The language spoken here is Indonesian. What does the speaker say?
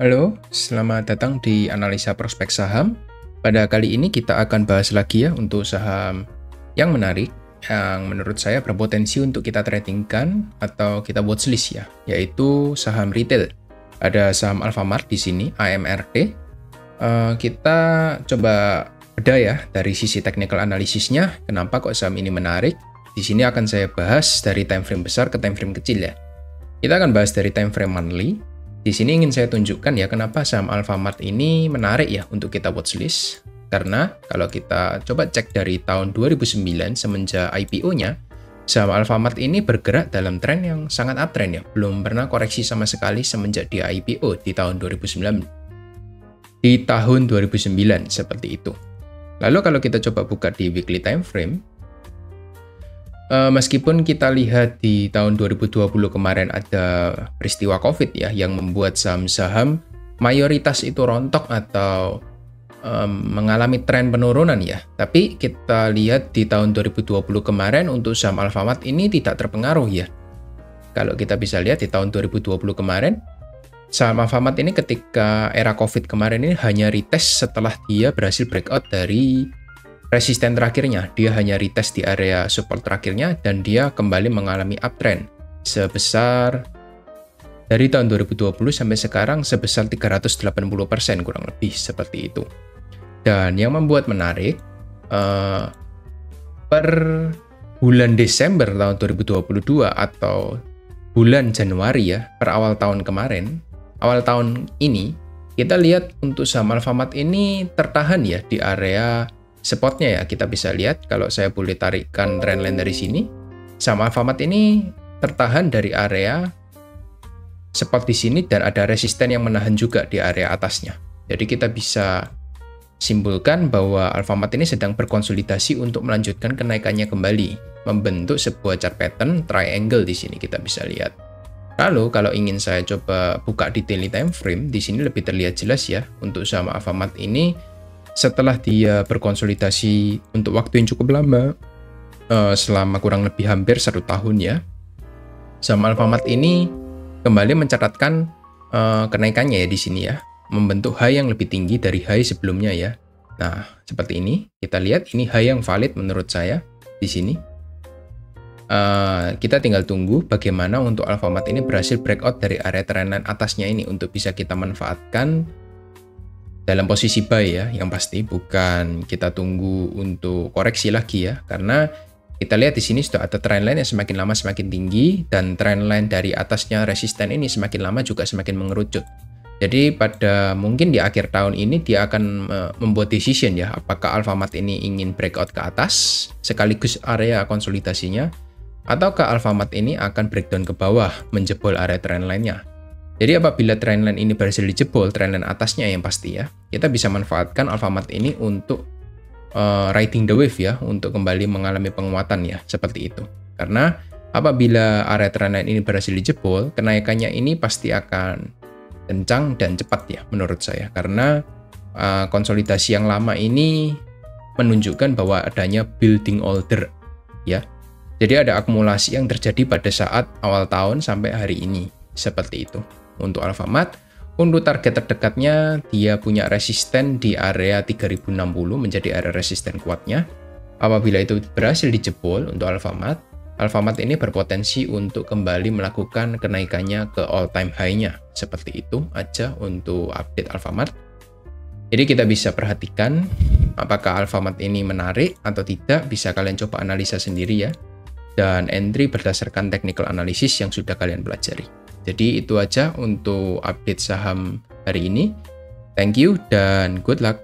Halo, selamat datang di Analisa Prospek Saham. Pada kali ini kita akan bahas lagi ya untuk saham yang menarik, yang menurut saya berpotensi untuk kita tradingkan atau kita watchlist ya, yaitu saham retail. Ada saham Alfamart di sini, AMRT. Kita coba beda ya dari sisi technical analisisnya, kenapa kok saham ini menarik. Di sini akan saya bahas dari time frame besar ke time frame kecil ya. Kita akan bahas dari time frame monthly. Di sini ingin saya tunjukkan ya kenapa saham Alfamart ini menarik ya untuk kita watchlist. Karena kalau kita coba cek dari tahun 2009 semenjak IPO-nya, saham Alfamart ini bergerak dalam tren yang sangat uptrend ya. Belum pernah koreksi sama sekali semenjak dia IPO di tahun 2009. Di tahun 2009 seperti itu. Lalu kalau kita coba buka di weekly time frame, meskipun kita lihat di tahun 2020 kemarin ada peristiwa COVID ya, yang membuat saham-saham mayoritas itu rontok atau mengalami tren penurunan ya. Tapi kita lihat di tahun 2020 kemarin untuk saham Alfamart ini tidak terpengaruh ya. Kalau kita bisa lihat di tahun 2020 kemarin, saham Alfamart ini ketika era COVID kemarin ini hanya retest setelah dia berhasil breakout dari resisten terakhirnya. Dia hanya retest di area support terakhirnya dan dia kembali mengalami uptrend sebesar dari tahun 2020 sampai sekarang sebesar 380% kurang lebih seperti itu. Dan yang membuat menarik, per bulan Desember tahun 2022 atau bulan Januari ya, per awal tahun kemarin, awal tahun ini, kita lihat untuk saham Alfamart ini tertahan ya di area spotnya ya. Kita bisa lihat kalau saya boleh tarikkan trendline dari sini, saham Alfamart ini tertahan dari area spot di sini dan ada resisten yang menahan juga di area atasnya. Jadi kita bisa simpulkan bahwa Alfamart ini sedang berkonsolidasi untuk melanjutkan kenaikannya kembali, membentuk sebuah chart pattern triangle di sini kita bisa lihat. Lalu kalau ingin saya coba buka di daily time frame, di sini lebih terlihat jelas ya untuk saham Alfamart ini. Setelah dia berkonsolidasi untuk waktu yang cukup lama, selama kurang lebih hampir 1 tahun ya, saham Alfamart ini kembali mencatatkan kenaikannya ya di sini ya, membentuk high yang lebih tinggi dari high sebelumnya ya. Nah, seperti ini, kita lihat ini high yang valid menurut saya di sini. Kita tinggal tunggu bagaimana untuk Alfamart ini berhasil breakout dari area trendline atasnya ini untuk bisa kita manfaatkan dalam posisi buy ya, yang pasti bukan kita tunggu untuk koreksi lagi ya, karena kita lihat di sini sudah ada trendline yang semakin lama semakin tinggi dan trendline dari atasnya resisten ini semakin lama juga semakin mengerucut. Jadi pada mungkin di akhir tahun ini dia akan membuat decision ya, apakah Alfamart ini ingin breakout ke atas sekaligus area konsolidasinya, ataukah Alfamart ini akan breakdown ke bawah menjebol area trendline-nya. Jadi apabila trendline ini berhasil dijebol, trendline atasnya yang pasti ya, kita bisa manfaatkan Alfamart ini untuk riding the wave ya, untuk kembali mengalami penguatan ya, seperti itu. Karena apabila area trendline ini berhasil dijebol, kenaikannya ini pasti akan kencang dan cepat ya menurut saya. Karena konsolidasi yang lama ini menunjukkan bahwa adanya building order ya. Jadi ada akumulasi yang terjadi pada saat awal tahun sampai hari ini, seperti itu. Untuk Alfamart, untuk target terdekatnya dia punya resisten di area 3060 menjadi area resisten kuatnya. Apabila itu berhasil dijebol untuk Alfamart, Alfamart ini berpotensi untuk kembali melakukan kenaikannya ke all time high-nya. Seperti itu aja untuk update Alfamart. Jadi kita bisa perhatikan apakah Alfamart ini menarik atau tidak, bisa kalian coba analisa sendiri ya. Dan entry berdasarkan technical analysis yang sudah kalian pelajari. Jadi itu aja untuk update saham hari ini. Thank you dan good luck.